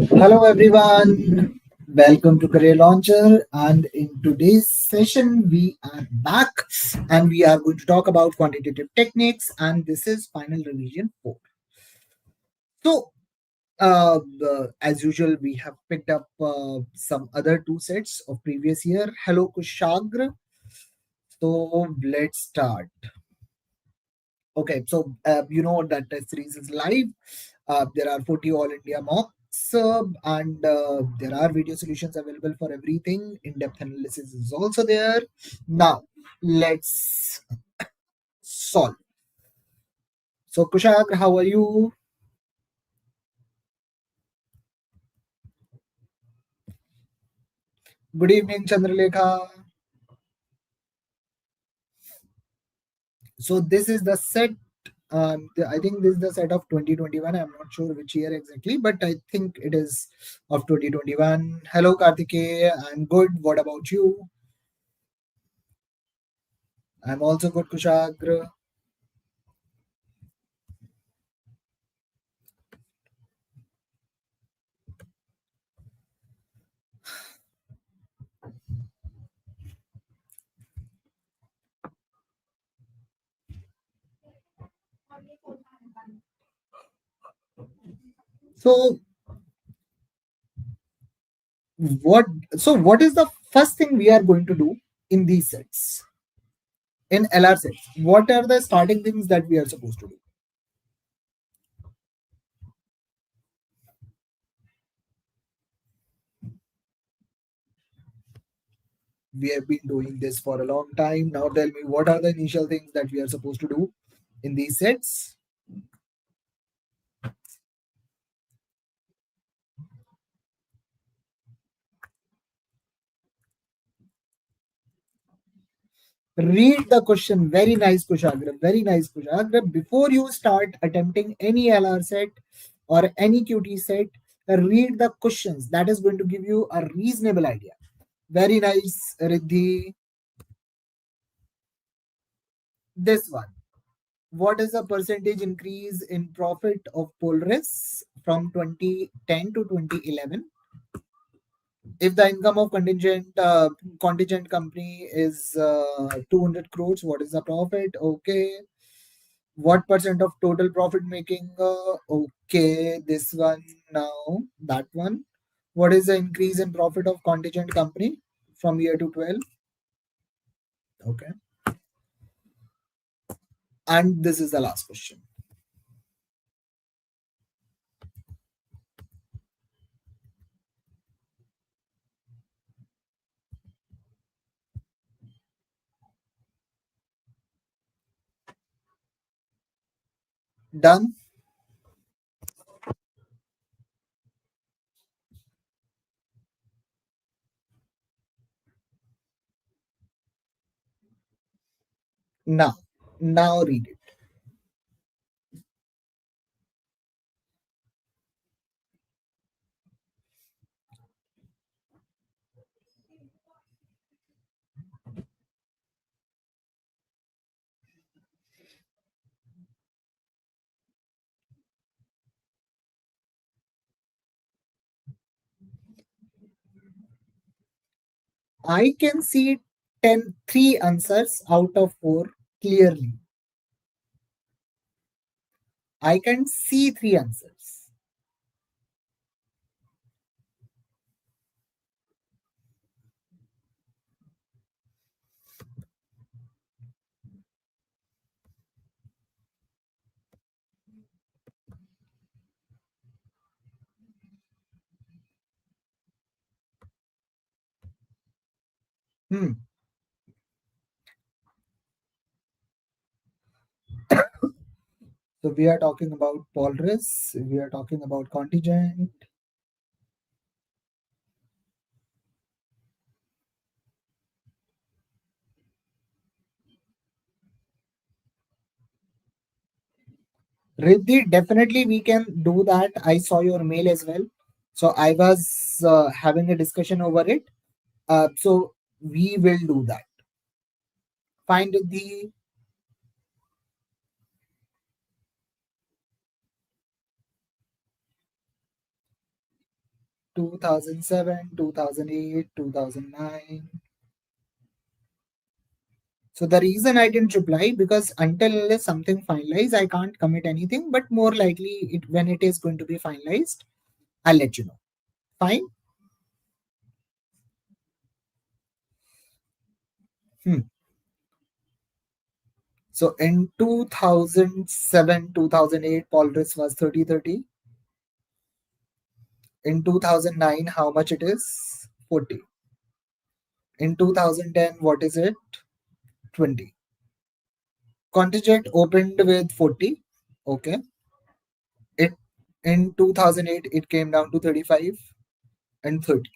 Hello everyone, welcome to Career Launcher, and in today's session we are back and we are going to talk about quantitative techniques, and this is final revision 4. So as usual we have picked up some other two sets of previous year. Hello Kushagra, so let's start. Okay, so you know that test series is live. There are 40 all India mocks, and there are video solutions available for everything. In-depth analysis is also there. Now, let's solve. So, Kushag, how are you? Good evening, Chandralekha. So, this is the set. I think this is the set of 2021. I'm not sure which year exactly, but I think it is of 2021. Hello, Kartikeya. I'm good. What about you? I'm also good, Kushagra. So what what is the first thing we are going to do in these sets? In LR sets, what are the starting things that we are supposed to do? We have been doing this for a long time. Now tell me, what are the initial things that we are supposed to do in these sets? Read the question. Very nice, Kushagra. Very nice, Kushagra. Before you start attempting any LR set or any QT set, read the questions. That is going to give you a reasonable idea. Very nice, Riddhi. This one. What is the percentage increase in profit of Polaris from 2010 to 2011? If the income of contingent company is 200 crores, what is the profit? Okay. What percent of total profit making? Okay, this one now, that one. What is the increase in profit of contingent company from year to 12? Okay. And this is the last question. Done? Now, now read it. I can see 3 answers out of 4 clearly. I can see 3 answers. Hmm. So we are talking about Polaris, we are talking about contingent. Riddhi, definitely we can do that. I saw your mail as well. So I was having a discussion over it. So we will do that. Find the 2007, 2008, 2009. So the reason I didn't reply, because until unless something finalized, I can't commit anything. But more likely, when it is going to be finalized, I'll let you know. Fine. Hmm. So in 2007, 2008, Polaris was 30/30. In 2009, how much it is? 40. In 2010, what is it? 20. Contingent opened with 40. Okay. It in 2008 it came down to 35 and 30.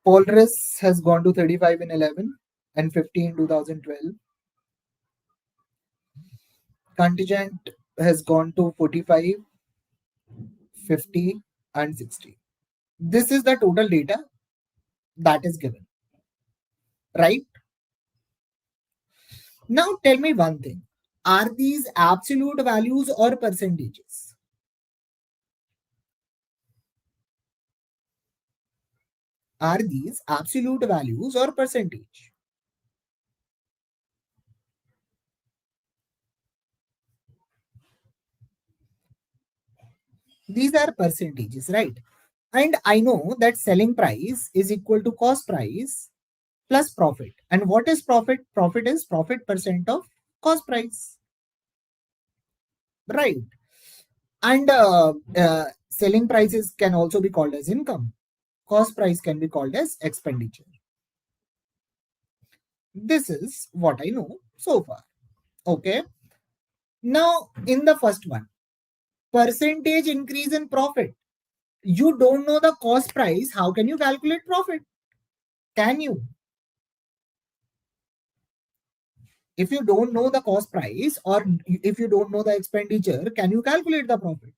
Polaris has gone to 35 in 11 and 50 in 2012. Contingent has gone to 45, 50 and 60. This is the total data that is given, right? Now tell me one thing. Are these absolute values or percentages? Are these absolute values or percentage? These are percentages, right? And I know that selling price is equal to cost price plus profit. And what is profit? Profit is profit percent of cost price, right? And selling prices can also be called as income. Cost price can be called as expenditure. This is what I know so far. Okay. Now, in the first one, percentage increase in profit. You don't know the cost price. How can you calculate profit? Can you? If you don't know the cost price or if you don't know the expenditure, can you calculate the profit?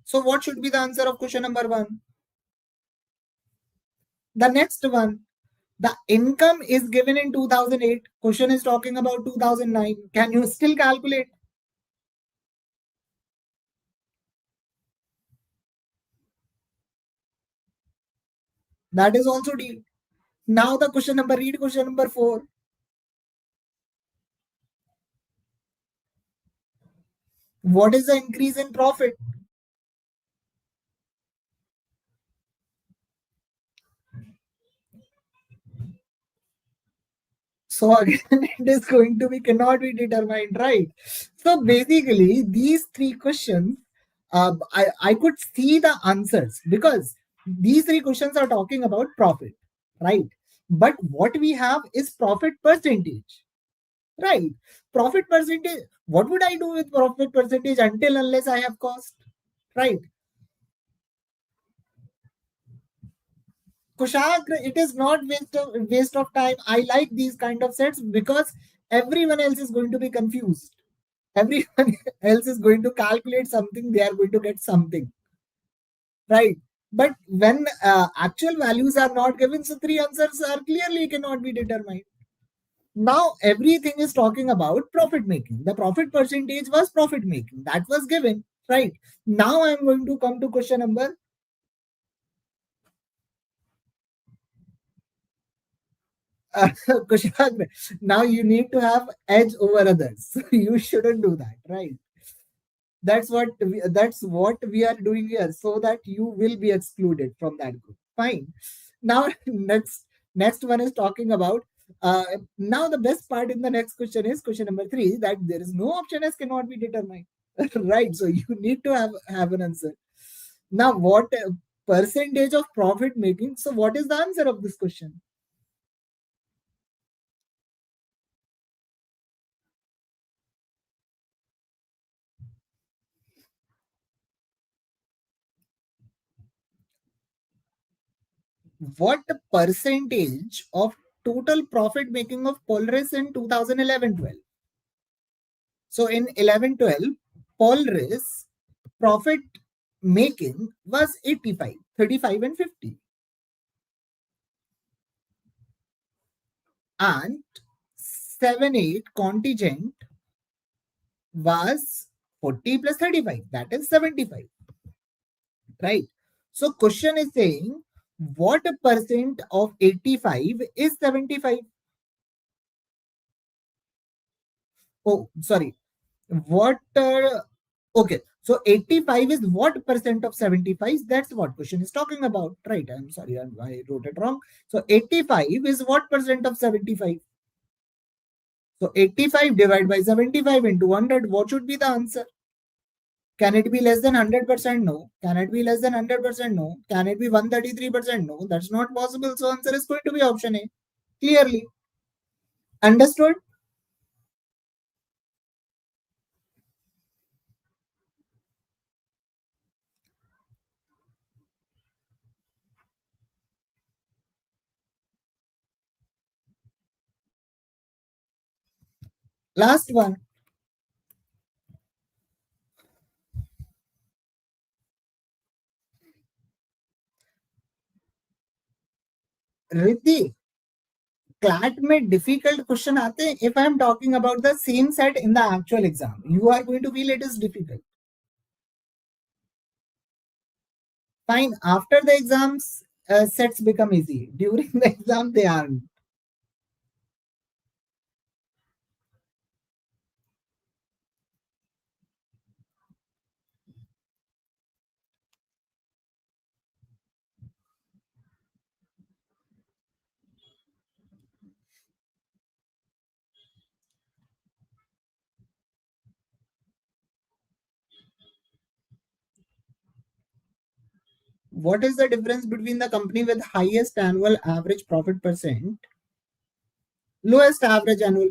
So, what should be the answer of question number one? The next one, the income is given in 2008. Question is talking about 2009. Can you still calculate? That is also D. Now the question number, read question number 4. What is the increase in profit? So again, it is going to be cannot be determined, right? So basically, these three questions, I could see the answers because these three questions are talking about profit, right? But what we have is profit percentage, right? Profit percentage. What would I do with profit percentage until unless I have cost, right? Kushagra, it is not waste of time. I like these kind of sets because everyone else is going to be confused. Everyone else is going to calculate something. They are going to get something, right? But when actual values are not given, so three answers are clearly cannot be determined. Now everything is talking about profit making. The profit percentage was profit making. That was given, right? Now I'm going to come to question number. Kushagra, now you need to have edge over others. You shouldn't do that, right? That's what we are doing here, so that you will be excluded from that group. Fine. Now next one is talking about. Now the best part in the next question is question number 3, that there is no option as cannot be determined. Right. So you need to have an answer. Now what percentage of profit making? So what is the answer of this question? What percentage of total profit making of Polaris in 2011-12? So in 11-12, Polaris profit making was 85, 35 and 50. and 7/8 contingent was 40 plus 35, that is 75, right? So question is saying what percent of 85 is 75? Oh, sorry. What Okay, so 85 is what percent of 75? That's what question is talking about, right? I'm sorry, I wrote it wrong. So 85 is what percent of 75? So 85 divided by 75 into 100, what should be the answer? Can it be less than 100%? No. Can it be less than 100%? No. Can it be 133%? No. That's not possible. So answer is going to be option A. Clearly. Understood? Last one. Riddhi, CLAT में difficult question आते हैं if I am talking about the same set in the actual exam. You are going to feel it is difficult. Fine. After the exams, sets become easy. During the exam, they aren't. What is the difference between the company with highest annual average profit percent, lowest average annual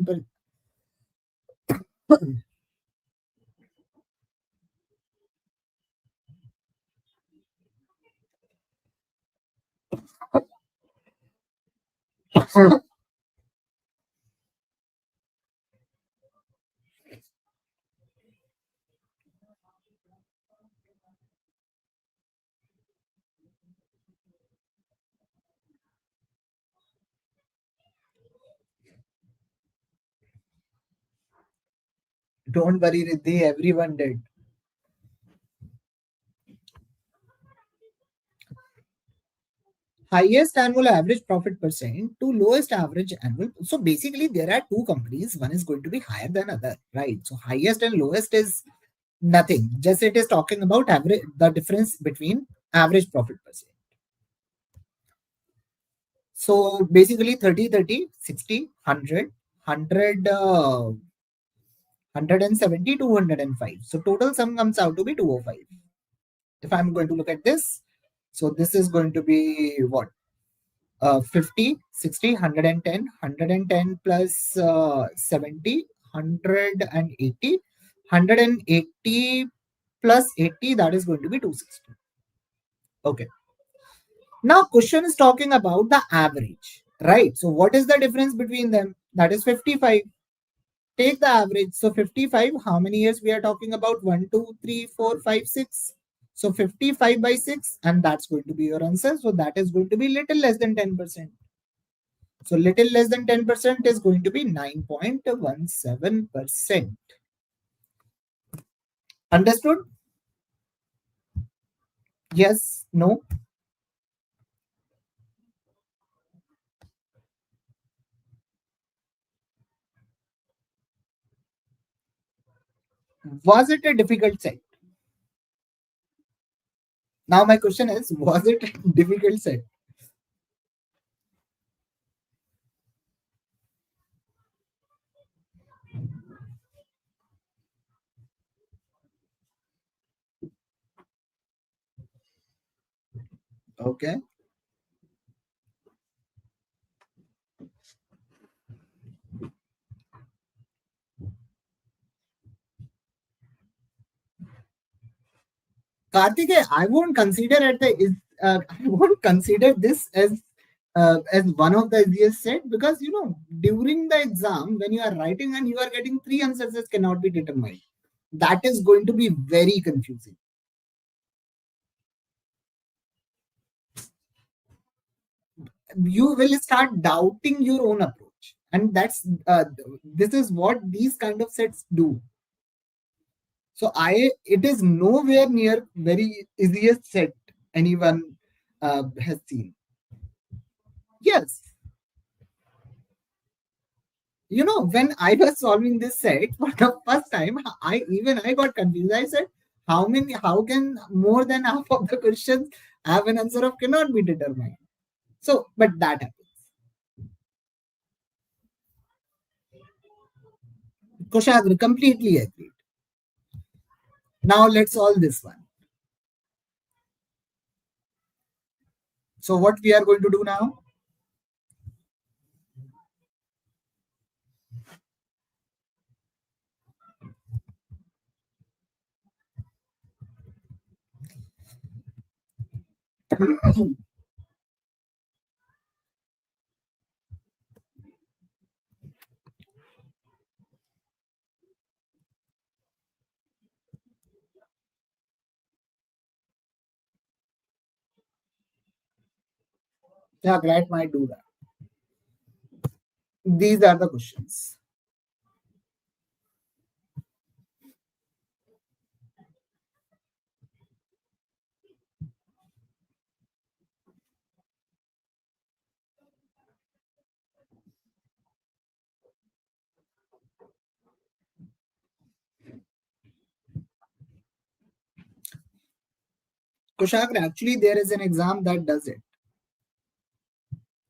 Don't worry, Riddhi, everyone did. Highest annual average profit percent to lowest average annual. So basically, there are two companies. One is going to be higher than other, right? So highest and lowest is nothing. Just it is talking about average, the difference between average profit percent. So basically 30, 30, 60, 100, 100, 170, 205. So total sum comes out to be 205. If I'm going to look at this, so this is going to be what? 50, 60, 110, 110 plus 70, 180, 180 plus 80, that is going to be 260. Okay. Now question is talking about the average, right? So what is the difference between them? That is 55. Take the average. So 55, how many years we are talking about? 1, 2, 3, 4, 5, 6. So 55 by 6, and that's going to be your answer. So that is going to be little less than 10%. So little less than 10% is going to be 9.17%. Understood? Yes, no. Was it a difficult set? Now my question is, was it a difficult set? Okay. Kartike, I won't consider it I won't consider this as one of the easiest set, because during the exam when you are writing and you are getting three answers that cannot be determined, that is going to be very confusing. You will start doubting your own approach. much. And this is what these kind of sets do. So it is nowhere near very easiest set anyone has seen. Yes, when I was solving this set for the first time, I got confused. I said, how can more than half of the questions have an answer of cannot be determined? So, but that happens. Kushagra completely agreed. Now let's solve this one. So what we are going to do now? Yeah, CLAT might do that. These are the questions. Kushagra, actually, there is an exam that does it.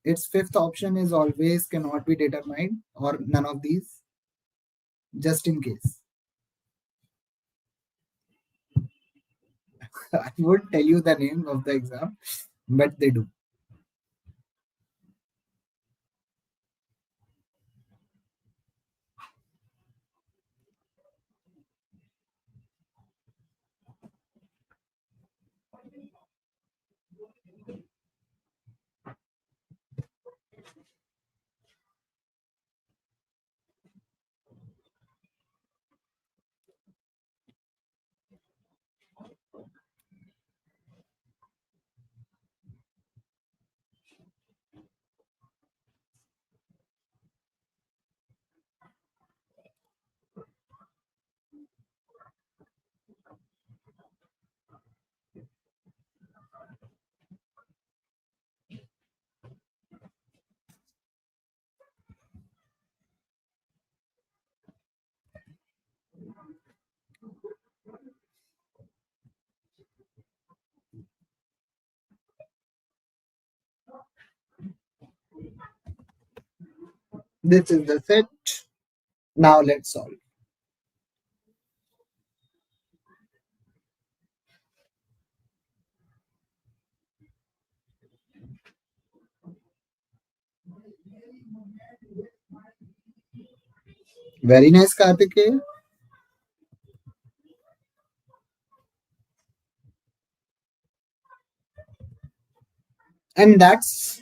Its fifth option is always cannot be determined or none of these, just in case. I won't tell you the name of the exam, but they do. This is the set. Now let's solve. Very nice, Kartikeya. And that's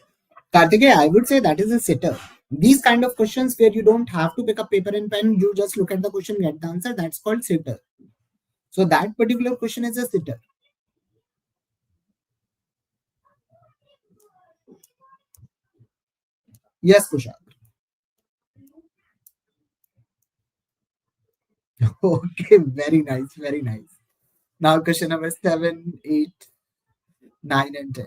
Kartikeya, I would say that is a sitter. These kind of questions where you don't have to pick up paper and pen, you just look at the question, get the answer, that's called sitter. So that particular question is a sitter. Yes, Kushal. Okay, very nice, very nice. Now question number 7, 8, 9, and 10.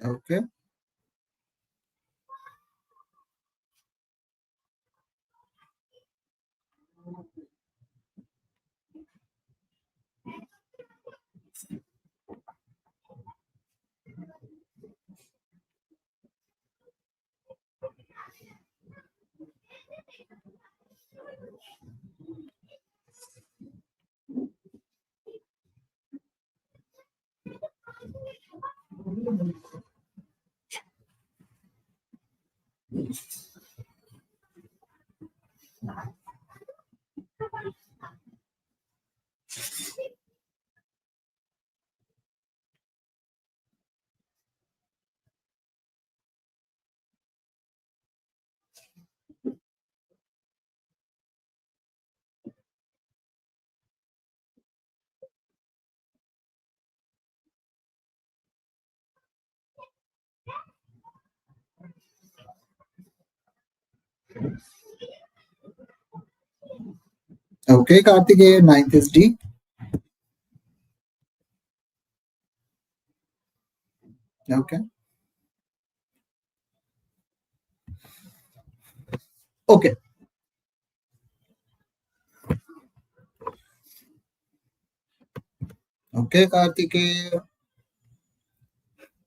Okay. Okay, Kartikeya, ninth is D. Okay. Okay. Okay, Kartikeya.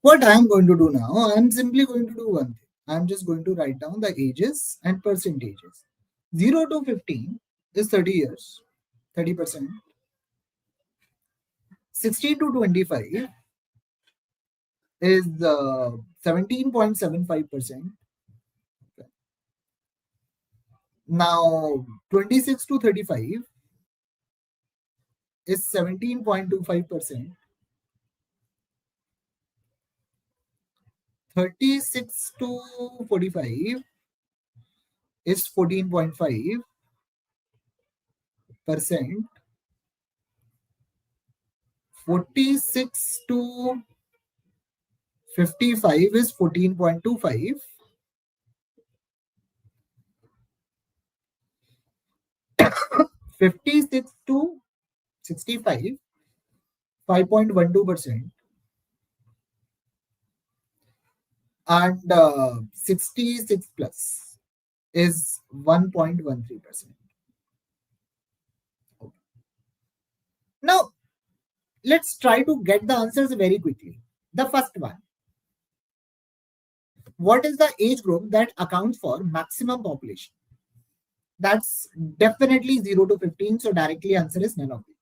What I'm going to do now, I'm simply going to do one thing. I'm just going to write down the ages and percentages. 0 to 15 is 30 years, 30%. 16 to 25 is 17.75%. Now, 26 to 35 is 17.25%. 36 to 45 is 14.5%. 46 to 55 is 14.25. 56 to 65, 5.12%. And 66 plus is 1.13%. Now, let's try to get the answers very quickly. The first one, what is the age group that accounts for maximum population? That's definitely 0 to 15. So directly answer is none of these.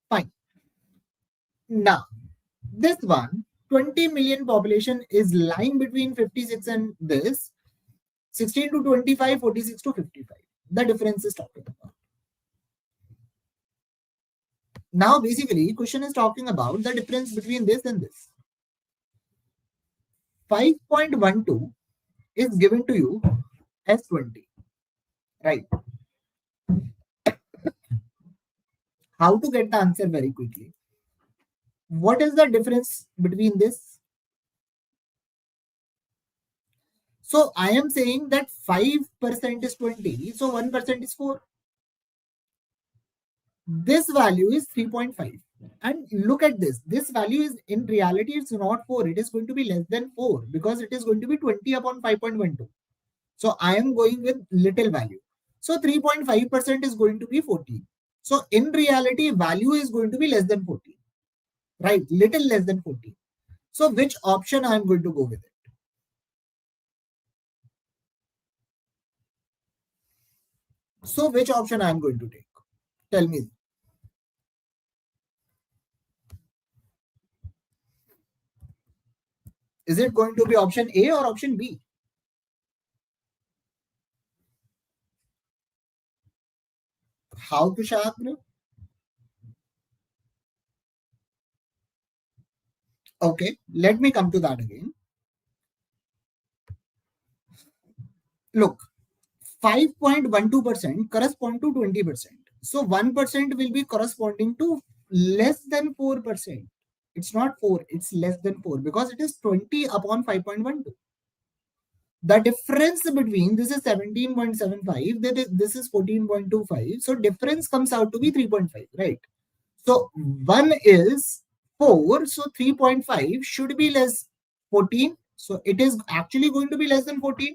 Fine. Now, this one, 20 million population is lying between 56 and this. 16 to 25, 46 to 55. The difference is talking about. Now, basically, question is talking about the difference between this and this. 5.12 is given to you as 20. Right. How to get the answer very quickly? What is the difference between this? So I am saying that 5% is 20. So 1% is 4. This value is 3.5. And look at this. This value is in reality, it's not 4. It is going to be less than 4 because it is going to be 20 upon 5.12. So I am going with little value. So 3.5% is going to be 14. So in reality, value is going to be less than 14. Right? Little less than 14. So which option I am going to go with it? So which option I am going to take? Tell me. Is it going to be option A or option B? How to Kushagra? Okay, let me come to that again. Look, 5.12% correspond to 20%. So 1% will be corresponding to less than 4%. It's not 4, it's less than 4 because it is 20 upon 5.12. The difference between this is 17.75, this is 14.25. So difference comes out to be 3.5, right? So 1 is 4, so 3.5 should be less 14. So it is actually going to be less than 14.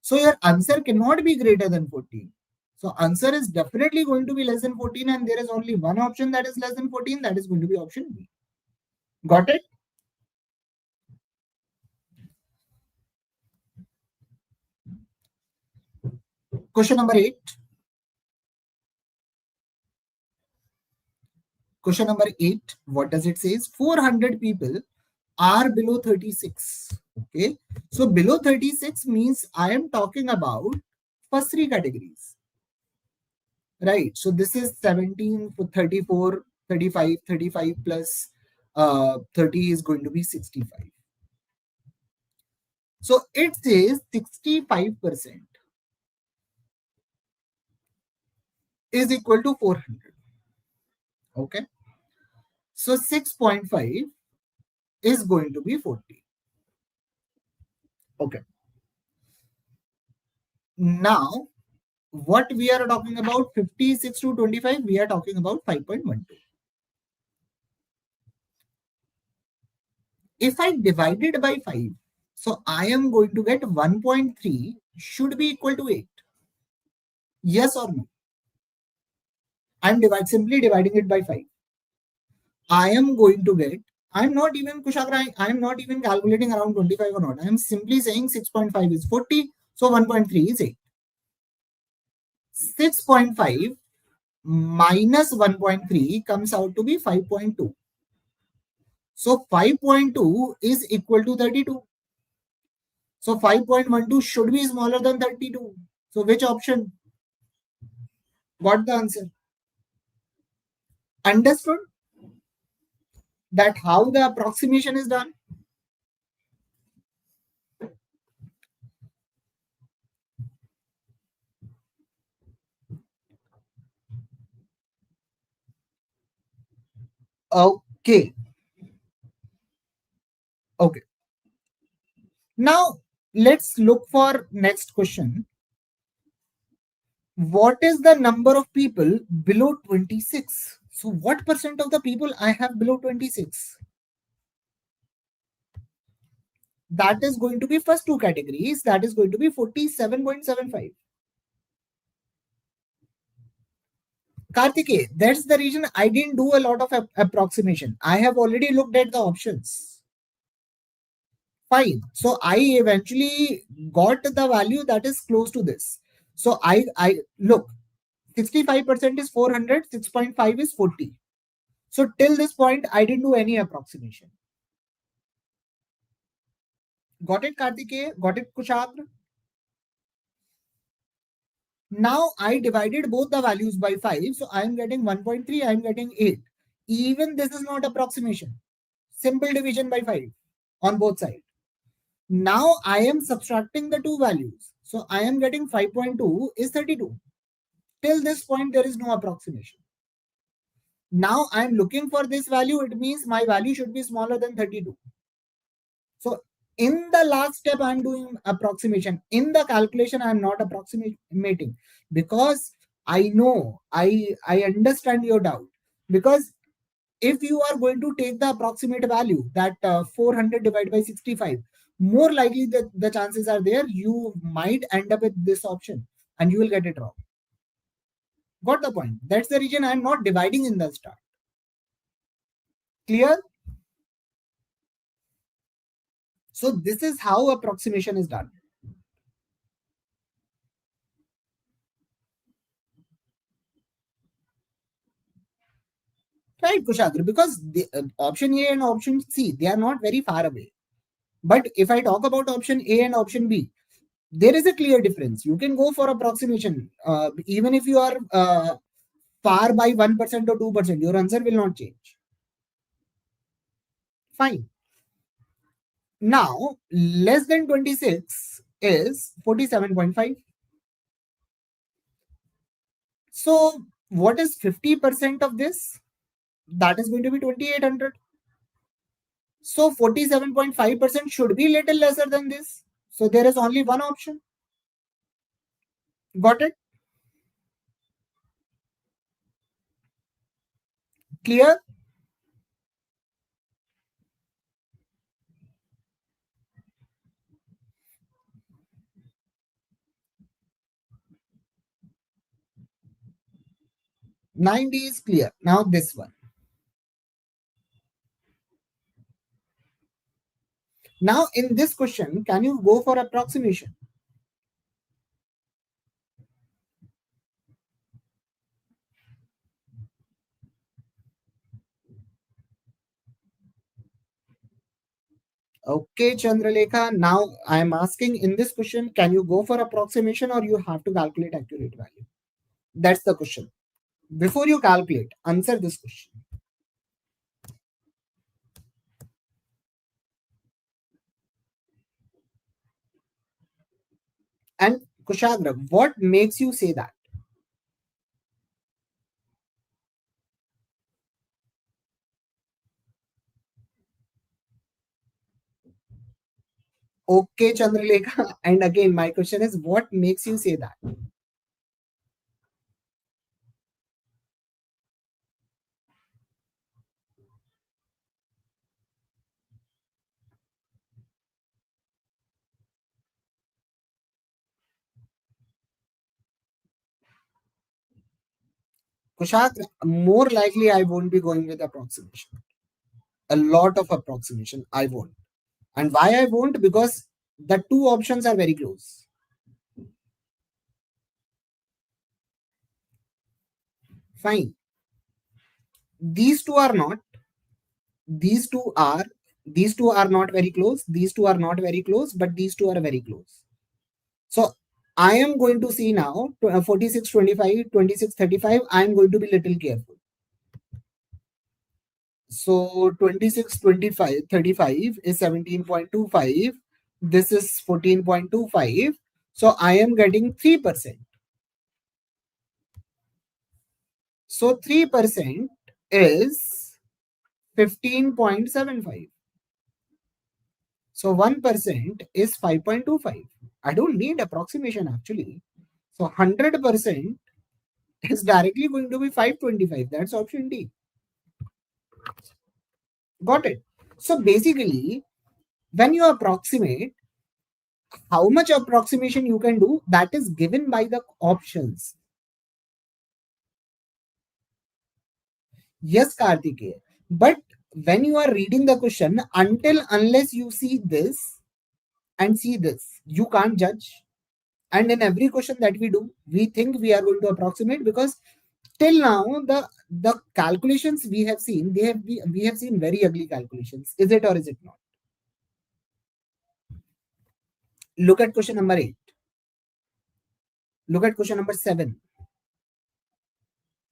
So your answer cannot be greater than 14. So answer is definitely going to be less than 14, and there is only one option that is less than 14. That is going to be option B. Got it? Question number 8. Question number 8. What does it say? 400 people are below 36. Okay. So below 36 means I am talking about first three categories. Right. So this is 17, 34, 35, 35 plus 30 is going to be 65. So it says 65% is equal to 400. Okay. So 6.5 is going to be 40. Okay. Now, what we are talking about 56 to 25, we are talking about 5.12. If I divide it by 5, so I am going to get 1.3 should be equal to 8. Yes or no? I'm simply dividing it by 5. I am going to get, I'm not even Kushagra, I'm not even calculating around 25 or not. I'm simply saying 6.5 is 40, so 1.3 is 8. 6.5 minus 1.3 comes out to be 5.2. So 5.2 is equal to 32. So 5.12 should be smaller than 32. So which option? Got the answer? Understood that how the approximation is done? Okay. Okay. Now let's look for next question. What is the number of people below 26? So what percent of the people I have below 26? That is going to be first two categories. That is going to be 47.75. Kartike, that's the reason I didn't do a lot of approximation. I have already looked at the options. Fine. So I eventually got the value that is close to this. So I look, 65% is 400, 6.5 is 40. So till this point, I didn't do any approximation. Got it, Kartike? Got it, Kushagra? Now I divided both the values by 5. So I am getting 1.3, I am getting 8. Even this is not approximation. Simple division by 5 on both sides. Now I am subtracting the two values. So I am getting 5.2 is 32. Till this point, there is no approximation. Now I am looking for this value. It means my value should be smaller than 32. So in the last step, I'm doing approximation. In the calculation, I'm not approximating because I know, I understand your doubt. Because if you are going to take the approximate value, that 400 divided by 65, more likely that the chances are there you might end up with this option and you will get it wrong. Got the point? That's the reason I'm not dividing in the start. Clear? So this is how approximation is done. Right, Kushagra, because the option A and option C, they are not very far away. But if I talk about option A and option B, there is a clear difference. You can go for approximation. Even if you are far by 1% or 2%, your answer will not change. Fine. Now, less than 26 is 47.5. So what is 50% of this? That is going to be 2800. So 47.5% should be little lesser than this. So there is only one option. Got it? Clear? Ninety is clear. Now this one. Now in this question, can you go for approximation? Okay, Chandralekha. Now I am asking in this question, can you go for approximation or you have to calculate accurate value? That's the question. Before you calculate, answer this question. And Kushagra, what makes you say that? Okay, Chandralekha. And again, my question is, what makes you say that? Kushagra, more likely I won't be going with approximation. A lot of approximation, I won't. And why I won't? Because the two options are very close. Fine. These two are not. These two are. These two are not very close. These two are not very close, but these two are very close. So I am going to see now 46.25, 26.35. I am going to be little careful. So 26.25 is 17.25. This is 14.25. So I am getting 3%. So 3% is 15.75. So 1% is 5.25. I don't need approximation actually. So 100% is directly going to be 525. That's option D. Got it. So basically, when you approximate, how much approximation you can do, that is given by the options. Yes, Kartikeya. But when you are reading the question, until unless you see this and see this, you can't judge. And in every question that we do, we think we are going to approximate, because till now the calculations we have seen, we have seen very ugly calculations. Is it or is it not? Look at question number 8. Look at question number 7.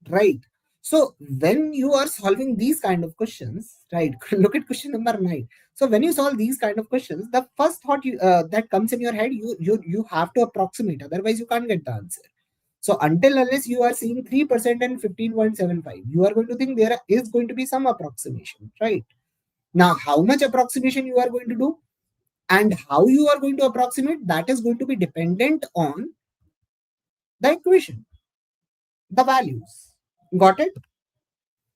Right. So when you are solving these kind of questions, right? Look at question number 9. So when you solve these kind of questions, the first thought that comes in your head, you have to approximate. Otherwise, you can't get the answer. So until unless you are seeing 3% and 15.75, you are going to think there is going to be some approximation, right? Now, how much approximation you are going to do and how you are going to approximate, that is going to be dependent on the equation, the values. Got it?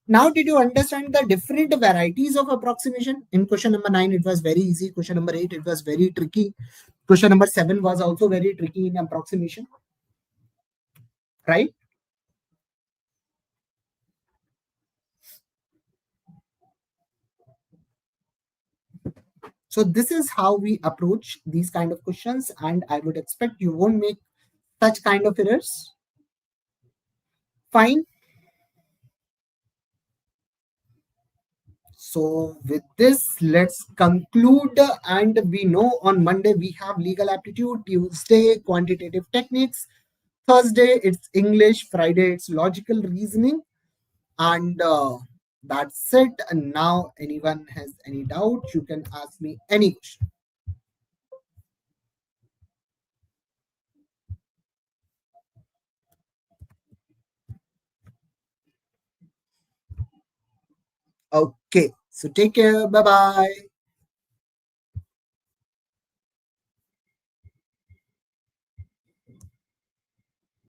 Now, did you understand the different varieties of approximation? In question number 9, it was very easy. Question number 8, it was very tricky. Question number 7 was also very tricky in approximation, right? So this is how we approach these kind of questions, and I would expect you won't make such kind of errors. Fine. So with this, let's conclude. And we know on Monday we have legal aptitude, Tuesday quantitative techniques, Thursday it's English, Friday it's logical reasoning, and that's it. And now, anyone has any doubt, you can ask me any question. Okay. So take care. Bye bye.